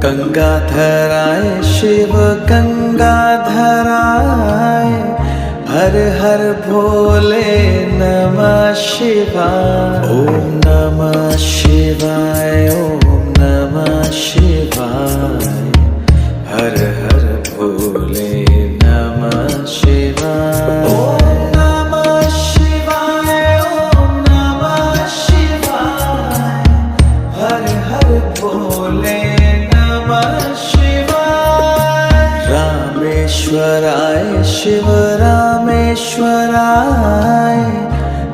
गंगाधराय शिव गंगाधराय हर हर भोले नमः शिवाय। ओम नमः शिवाय ओम नमः शिवाय हर हर भोले नमः शिवाय। ओम नमः शिवाय ओम नमः शिवाय हर हर भोले नमः शिवाय। रामेश्वराय शिव रामेश्वराय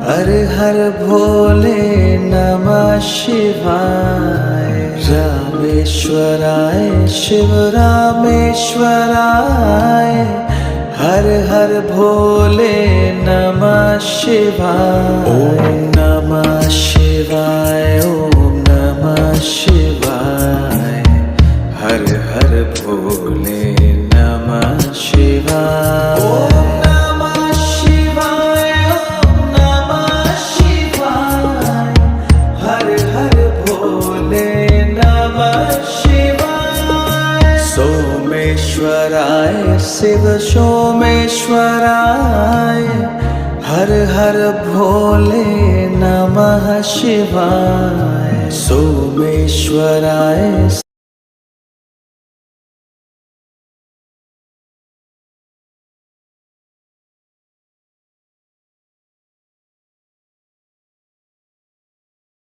हर हर भोले नमः शिवाय। रामेश्वराय शिव रामेश्वराय हर हर भोले नमः शिवाय। ओम नमः शिवाय ओम नमः शिवाय हर हर भोले नमः शिवाय। ओम नमः शिवाय ओम नमः शिवाय हर हर भोले नमः शिवाय। सोमेश्वराय शिव सोमेश्वराय हर हर भोले नमः शिवाय। सोमेश्वराय